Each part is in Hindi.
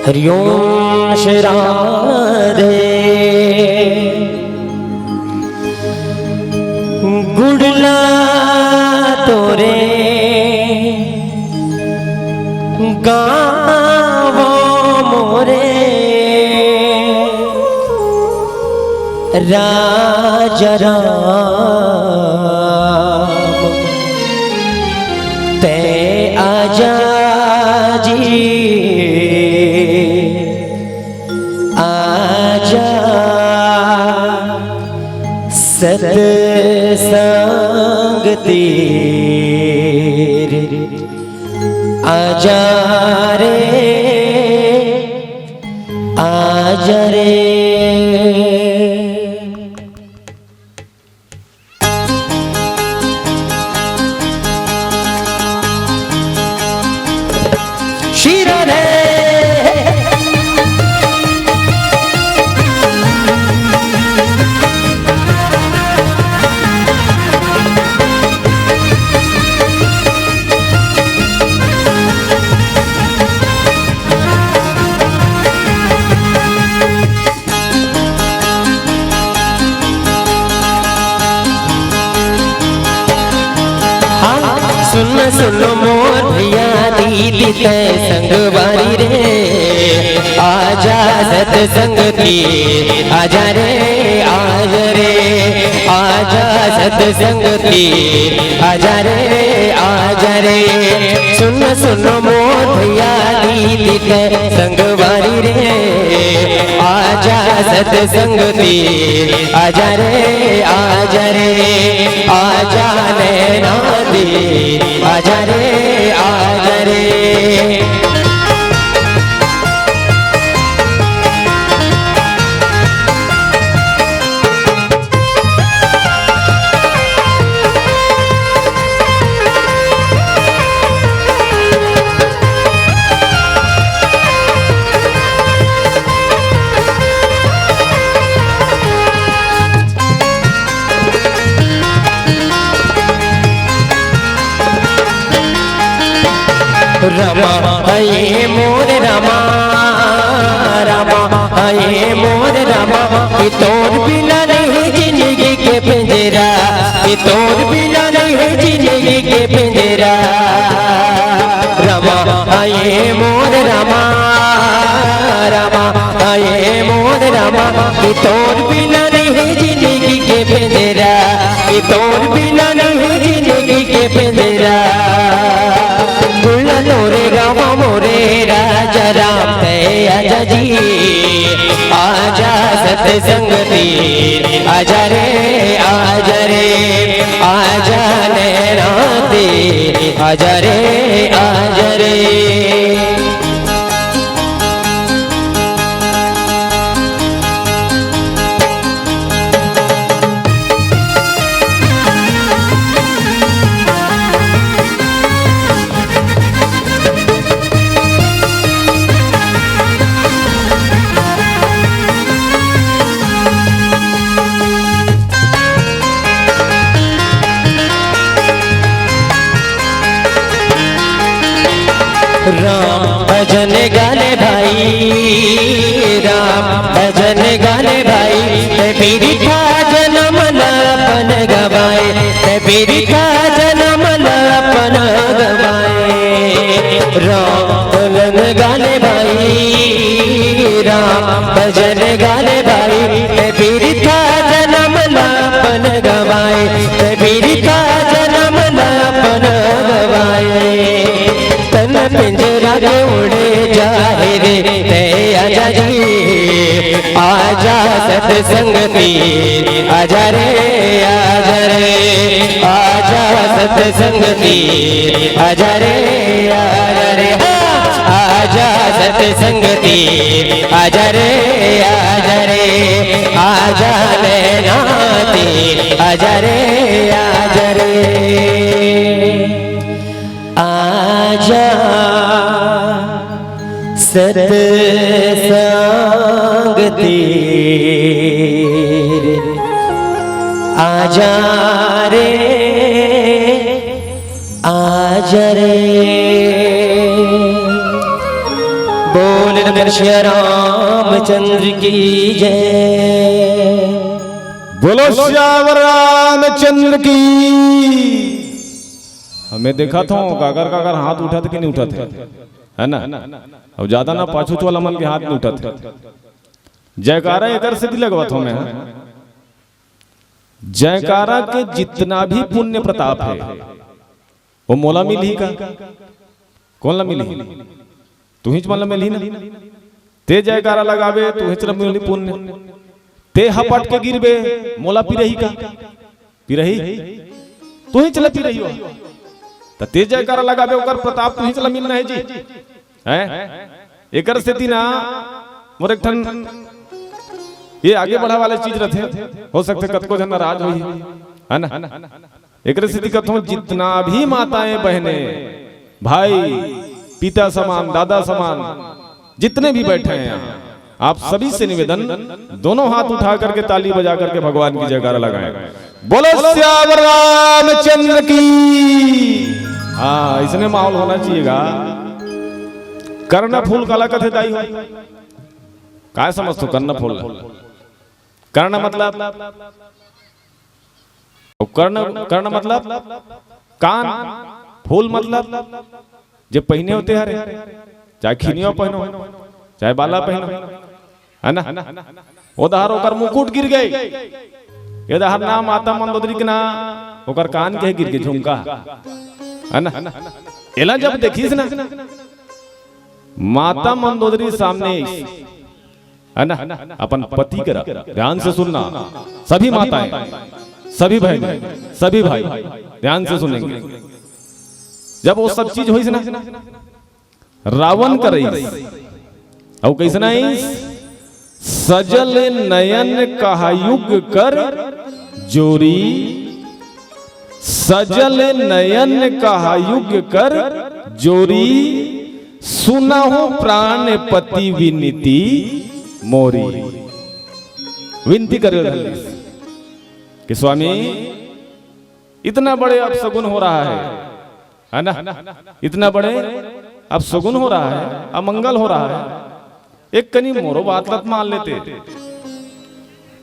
हरिओम श्री राधे गुड़ला तोरे गाँव मोरे राजा राम ते आजा जी आजा सत्संग तेरे आजा रे आजा रे। सुन सुनो मोर भैया दीदी ते संगवारी रे आजा सत्संग की आजा रे आजा रे आजा सत्संग की आजा रे आजा रे। सुन सुनो मोर भैया दीदी ते संगवारी रे आजा सत्संग की आजा रे आजा रे आजा नैना दे आजा रे आजा रे। रमा आए मोर रमा रमा आए मोर रमा कि तोर बिना नहीं जिंदगी के पिंजरा कि तोर बिना नहीं जिंदगी के पिंजरा। रमा आए मोर रमा रमा आए मोर रमा कि तोर बिना नहीं जिंदगी के पिंजरा कि तोर बिना नहीं जिंदगी के पिंजरा। मोरे राम मोरे राजा राम ते आजा जी आजा सत्संग तेरे आजा रे आजा रे आजा नैना तेरे आजा रे आजा रे। राम भजन गाने भाई राम भजन गाने भाई तेरी का जन्म अपन गवाए तेरी का जन्म अपन गवाए। राम भजन गाने भाई राम भजन गाने भाई तेरी का जन्म अपन गवाए तेरी का जन्म अपन गवाए। तन पिंजरा के उड़े जाए रे ते आजा जी आजा सत्संग तेरे आजा रे आजा रे आजा सत्संग तेरे आजा रे आजा रे आजा सत्संग तेरे आजा रे आजा रे आजा नैना तेरे आजा रे आजा रे आजा सत्संग तेरे आजा रे आजा रे बोल नगर श्री रामचंद्र की जय। बोलो श्यावर रामचंद्र की। हमें देखा था काकर काकर हाथ उठा थे कि नहीं उठा थे, है ना? अब ज्यादा ना पाछू वाला मन के हाथ नहीं उठा थे। जयकारा एकर से भी लगवा था मैं। जयकारा के जितना भी पुण्य प्रताप है वो मोला मिल ही का। कौन ला मिली? तू ही मतलब मिली ना। ते जयकारा लगावे तू ही चल मिली पुण्य। ते हपट के गिरबे मोला पी रही का। पी रही तू ही चल पी रही हो। तो ते जयकारा लगावे ओकर प्रताप तू ही चल मिलना है जी। हैं एकर स्थिति ना मोर एक ठन ये आगे बढ़ा वाले चीज रहते हो सकते कतको जन नाराज होई, है ना? एकर स्थिति कथो जितना भी माताएं बहने भाई पिता समान दादा समान जितने भी बैठे हैं यहाँ, आप सभी से निवेदन दोनों हाथ उठा करके ताली बजा करके भगवान की जयकारा लगाएं। बोलो श्यावर रामचंद्र की। हाँ इसने माहौल होना चाहिएगा। कर्ण फूल काला कथे दाई हो काय समझतो? कर्ण फूल कर्ण मतलब कर्ण मतलब कान, फूल मतलब जो पहने होते हैं, चाहे खिनियो पहनो चाहे बाला पहनो, है ना? वो दहार ओकर मुकुट गिर गए। ये दहार नाम माता मंदोदरी के ना ओकर कान के गिर के झुमका, है ना? एला जब देखिस ना माता मंदोदरी सामने, है ना? अपन पति करा ध्यान से सुनना, सभी माताएं सभी बहन सभी भाई ध्यान से सुनेंगे। जब वो सब चीज हुई ना रावण कर रही और कैसे नहीं सजल नयन कहायुग कर जोरी, सजल नयन कहायुग कर जोरी, सुनहु प्राण पति विनीति मोरी। विनती कर कि स्वामी इतना बड़े अपशगुन हो रहा है ना? इतना बड़े अपशगुन हो रहा है, अमंगल हो रहा है, एक कनी मोरो बात लत मान लेते।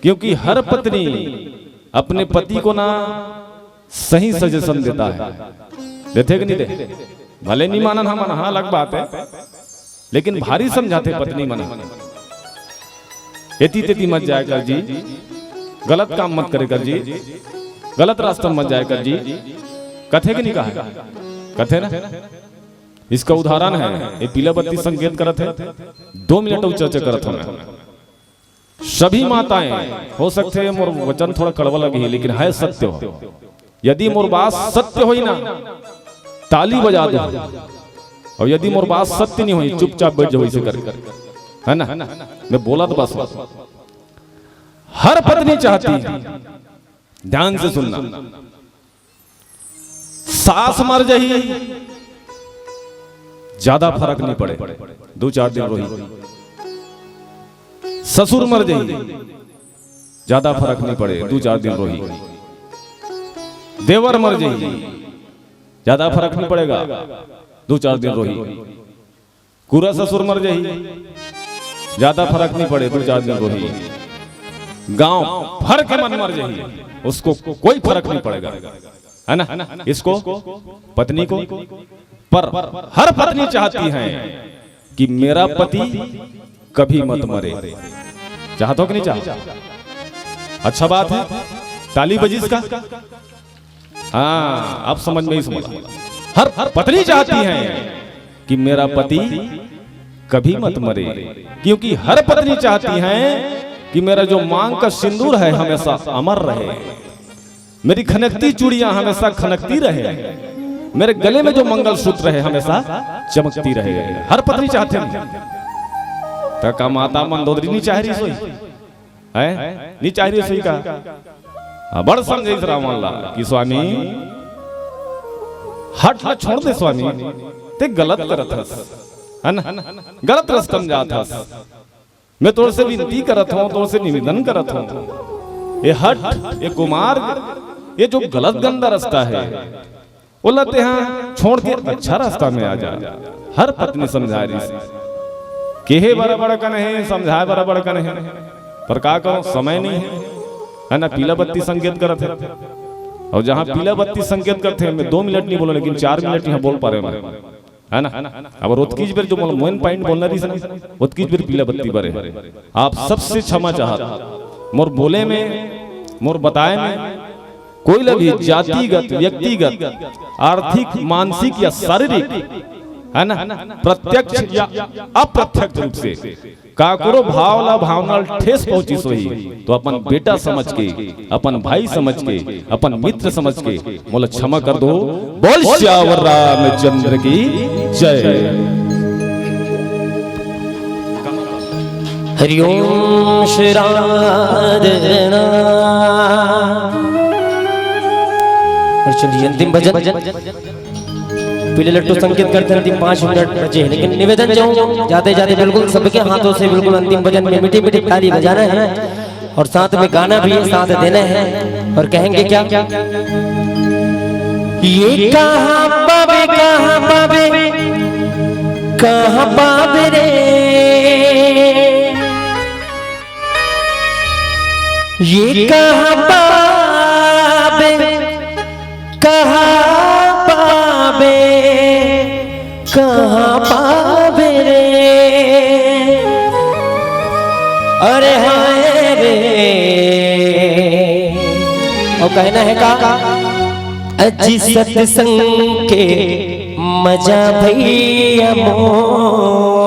क्योंकि हर पत्नी अपने पति को ना सही सजेशन देता है। देते कि नहीं दे? भले नहीं मानन हम हाँ अलग बात है, लेकिन भारी समझाते पत्नी मना। एती तेती मत जाए कर जी, गलत काम मत करे कर जी, गलत रास्ता मत जाए कर जी। कथे कि नहीं कहा? कथे ना। इसका उदाहरण है ये पीला बत्ती संकेत करत है 2 मिनट चर्चा करत हूं। सभी माताएं हो सकते हैं मोर वचन थोड़ा कड़वा लगे लेकिन है सत्य हो। यदि मोर बात सत्य होई ना ताली बजा दो, और यदि मोर बात सत्य नहीं हुई चुपचाप बैठ जाओ इसे कर, है ना? मैं बोला तो बस। हर पत्नी चाहती है, ध्यान से सुनना, सास मर जाए ज्यादा फर्क नहीं पड़े, 2-4 दिन रोही। ससुर मर जाए ज्यादा फर्क नहीं पड़े, 2-4 दिन रोही। देवर मर जाए ज्यादा फर्क नहीं पड़ेगा, 2-4 दिन रोही। कुरा ससुर मर जाए ज्यादा फर्क नहीं पड़े, 2-4 दिन रोही। गांव भर के मन मर जाए उसको कोई फर्क नहीं पड़ेगा, है ना? इसको पत्नी को पर हर पत्नी चाहती है कि मेरा पति कभी मत मरे। चाहते हो कि नहीं चाहते? अच्छा बात है, ताली बजी इसका। हाँ आप समझ में ही समझ। हर पत्नी चाहती है कि मेरा पति कभी मत मरे, क्योंकि हर पत्नी चाहती है कि मेरा जो मांग का सिंदूर है हमेशा अमर रहे, मेरी खनकती चूड़ियां हमेशा खनकती रहे, मेरे गले में जो मंगलसूत्र है हमेशा चमकती रहे। हर पत्नी चाहते हैं। तो का माता मंदोदरी नहीं चाह रही सोई है? नहीं चाह रही सोई का बड़ समझे रावण ला कि स्वामी हट हट छोड़ दे स्वामी, ते गलत करत हस, है ना? गलत रास्ता में जात हस। मैं तोड़ से विनती करत हूं, तोड़ से निवेदन करत हूं, ये हट ये कुमार ये जो गलत गंदा रास्ता है बोलते हैं छोड़ के अच्छा रास्ता में आ जा। हर पत्नी समझा रही केहे बराबर कन है, समझाए बराबर कन है, पर का करो समय नहीं है ना। पीला बत्ती संकेत करत है, और जहाँ पीला बत्ती संकेत करते हैं मैं 2 मिनट नहीं बोला, लेकिन 4 मिनट यहाँ बोल पा रहे है ना। अब रोतकीज बेर जो मोइन पॉइंट बोलना रही ना, रोतकीज बेर पीला बत्ती बरे। आप सबसे क्षमा चाहत मोर बोले में, मोर बताए में कोई भी जातिगत, व्यक्तिगत, आर्थिक, मानसिक या शारीरिक है ना, प्रत्यक्ष या अप्रत्यक्ष रूप से काकरो भावला भावना ठेस पहुंची सोही, तो अपन बेटा समझ के, अपन भाई समझ के, अपन मित्र समझ के मोला क्षमा कर दो। बोल श्यावर रामचंद्र की जय। हरिओम श्री राधना। और चलिए अंतिम भजन पीले लट्टू संकेत करते हैं, 5 मिनट बचे हैं, लेकिन निवेदन जो जाते जाते बिल्कुल सबके हाथों से बिल्कुल अंतिम भजन में मीठी मीठी ताली बजाना है, और साथ में गाना भी साथ देना है। और कहेंगे क्या, ये कहाँ पावे, कहाँ पावे, कहाँ पावे रे, ये कहाँ पावे, कहाँ पावे, कहाँ पावे रे, अरे हाय रे। और कहना है का, अजी सत्संग के मजा भैया मोर।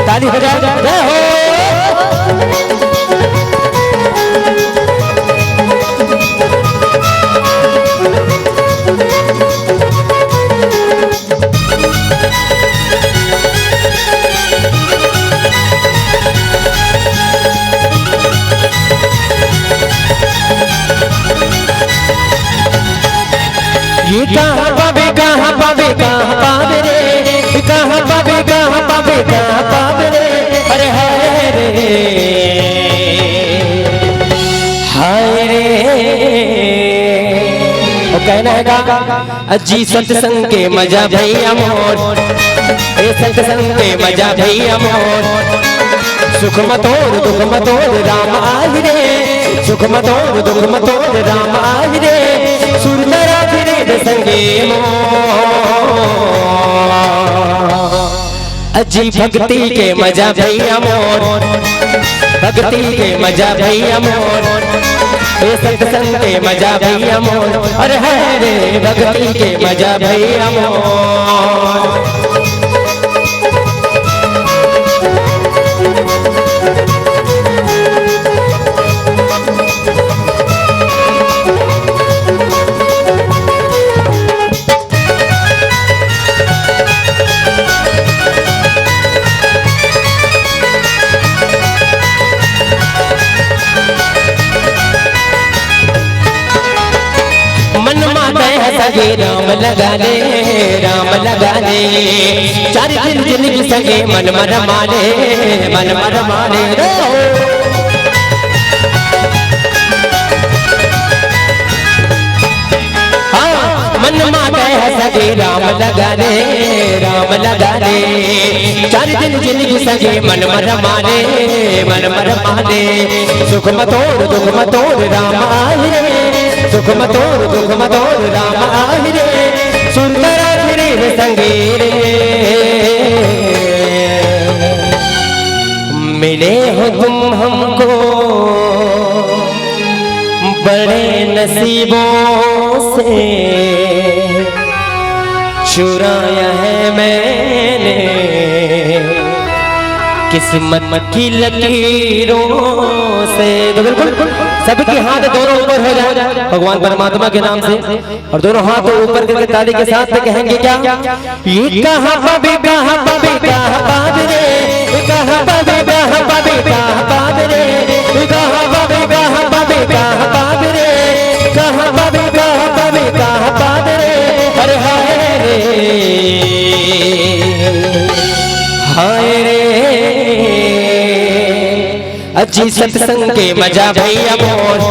ताली बजा जय हो। ये कहाँ पावे, कहाँ पावे, कहाँ पावे रे, कहाँ पावे, कहाँ पावे, कहाँ पावे रे, अरे हाय रे, हाय रे। और कहना है का, अजी सत्संग के मजा भैया मोर, ए सत्संग के मजा भैया मोर, सुख मतोर दुख मतोर राम आई रे, सुख मतोर दुख मतोर राम आई रे, सुरतरा फिरे संगे अजी भक्ति के मजा भैया मोर, भक्ति के मजा भैया मोर, ए सत्संग के मजा भैया मोर, अरे है रे भक्ति के मजा भैया मोर। सगे राम लगा ले, राम लगा ले, 4 दिन जिंदगी सगे मन मर माले, मन मर माले। हाँ मन माता है सगे राम लगा ले, राम लगा ले, 4 दिन जिंदगी सगे मन मर माले, मन मर माले। सुख मतोर दुख मतोर राम आई रे, सुख मतोर दुख मतोर राम आई रे, सुंदरा फिरे संगे रे, मिले हो तुम हमको बड़े नसीबों से, चुराया है मैंने किस्मत की लकीरों से। तो बिल्कुल सबके हाथ दोनों ऊपर हो जाए भगवान परमात्मा के नाम से, और दोनों हाथ ऊपर करके ताली के साथ कहेंगे क्या, ये कहाँ पावे, कहाँ पावे, कहाँ पावे रे, कहाँ पावे, कहाँ पावे, कहाँ पावे रे, कहाँ पावे, कहाँ पावे, कहाँ पावे रे, कहाँ पावे, कहाँ पावे, कहाँ पावे रे, अरे हाय रे, हाय रे, अजी सत्संग के मजा भैया मोर,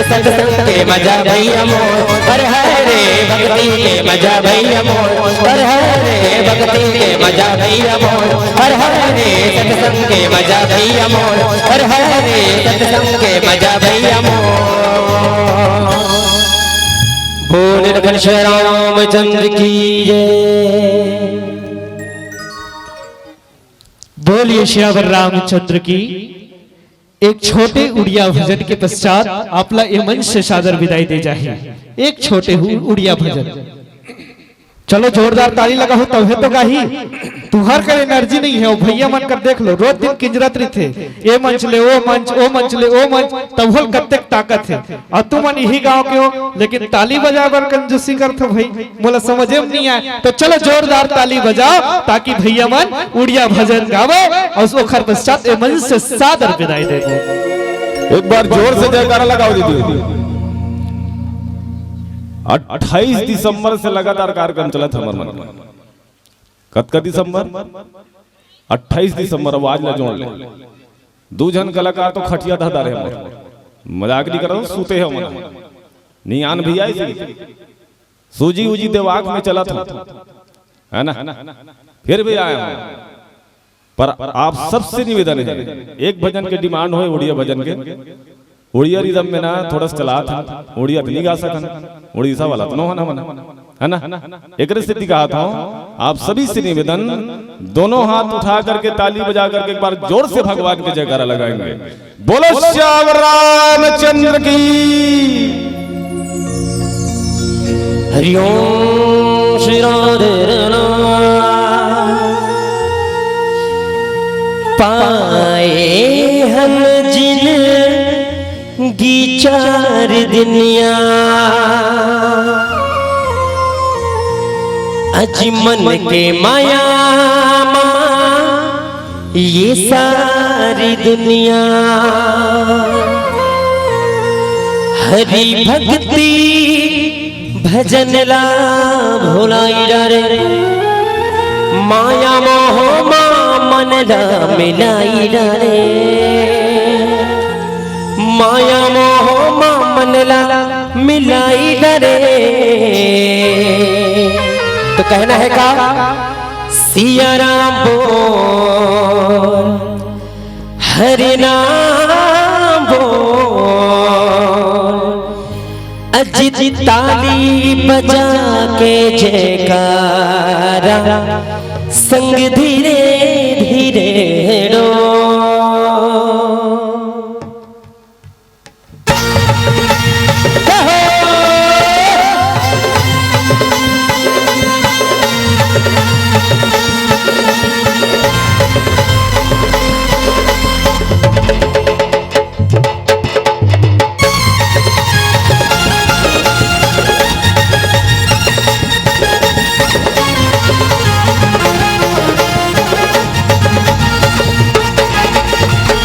सत्संग के मजा भैया मोर, हर हरे भक्ति के मजा भैया मोर, हर हरे भक्ति के मजा भैया मोर, हर हरे सत्संग के मजा भैया मोर, हर हरे सत्संग के मजा भैया मोर। बोल रघुनाथ रामचंद्र की जय। बोलिए श्यावर रामचंद्र की। एक छोटे उड़िया भजन के पश्चात आपला ये मंच से सादर विदाई दे जाए। एक छोटे उड़िया भजन, चलो जोरदार ताली लगा हो तब है तो गाही। तुहार कर एनर्जी नहीं है, वो भैया मन कर देख लो, रोज दिन किंजरत रही थे, ये मंच ले वो मंच, ओ मंच ले ओ मंच, तब होल कत्तेक ताकत है। और तुम मन यही गांव के हो, लेकिन ताली बजा कर कंजूसी करते भाई, बोला समझे में नहीं आए। तो चलो जोरदार ताली बजाओ ताकि भैया मन उड़िया भजन गावे और उस ओखर पश्चात ये मंच से सादर विदाई दे दो। एक बार जोर से जयकारा लगाओ दीदी। 28 दिसंबर से लगातार कार्यक्रम चला था हमारे मन में। कत दिसंबर 28 दिसंबर आवाज ला जोड़ ले। दो जन कलाकार तो खटिया धादा रहे, मजाक नहीं कर रहा हूं, सूते हैं मना नियान भैया सूजी उजी दिमाग में चला था, है ना, फिर भी आया हूं। पर आप सबसे निवेदन है, एक भजन के डिमांड हो उड़िया भजन के, उड़िया रिदम में ना थोड़ा सा चला था, उड़िया तो नहीं गा सकन, उड़ीसा वाला तो है ना। एक स्थिति कहा था, आप सभी से निवेदन, दोनों हाथ उठा करके ताली बजा करके एक बार जोर से भगवान के जयकारा लगाएंगे। बोलो श्याम रामचंद्र की। हरिओम श्री राधे पाए हम जिन गी चार दुनिया, अजमन के माया ये सारी दुनिया, हरि भक्ति भजन ला भुलाई रे, माया मोह मन ला मिलाई रे, माया मोह मन ला मिलाई रे। तो कहना है का सिया राम बोल, हरि नाम बोल, अजित ताली बजा के जयकारा, संग धीरे धीरे रो।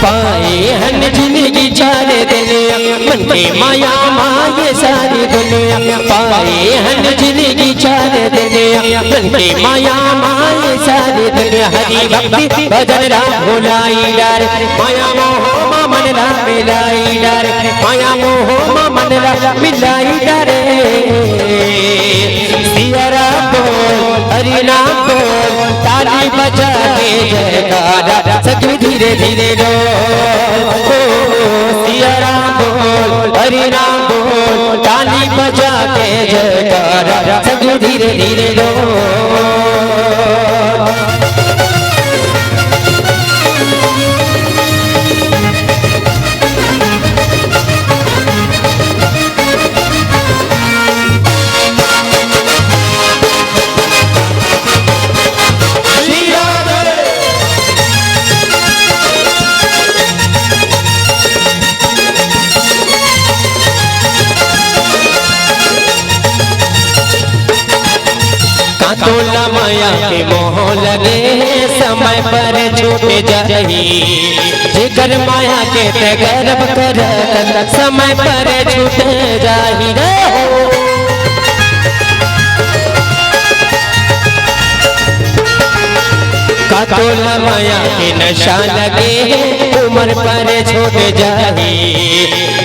पाए हन जिंदगी चार दुनिया, मन के माया माये सारी दुनिया, पाए हन जिंदगी चार दुनिया, मन के माया माये सारी दुनिया, हरि भक्ति भजन राम भुलाई डार, माया मोह मन रा मिलाई डार, माया मोह मन रा मिलाई डारे। सिया राम बोल, हरि नाम बोल, ताली बजा के जयकारा, सभी धीरे धीरे रो। सिया राम बोल, हरि नाम बोल, ताली बजा के जयकारा, सभी धीरे धीरे रो। तोला माया के मोह लगे, समय पर छूट जाही, जिगर माया के ते गर्व कर, समय पर छूट जाही रे। का तोला माया के नशा लगे उम्र पर छूट जाए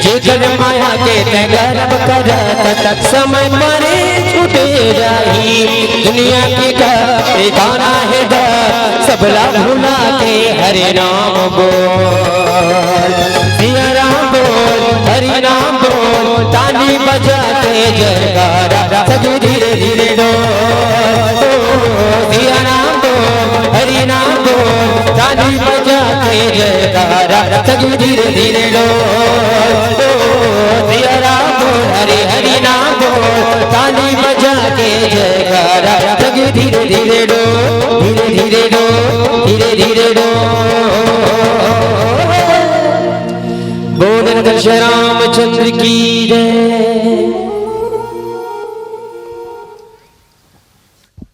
जिगर माया के गर्भ करत समय पर छूट जाए दुनिया की गाना है सबला भुला के हरे राम बोल सिया राम बोल हरि नाम बोल ताली बजा के जयकारा सजू धीरे धीरे डोल सिया राम बोल हरि नाम बोल ताली बजा के जयकारा सजू धीरे धीरे डोल सिया राम बोल हरि हरि नाम बोल ताली बजा के जयकारा सजू धीरे धीरे डोल धीरे धीरे डोल धीरे धीरे डोल बोल रामचंद्र की जय।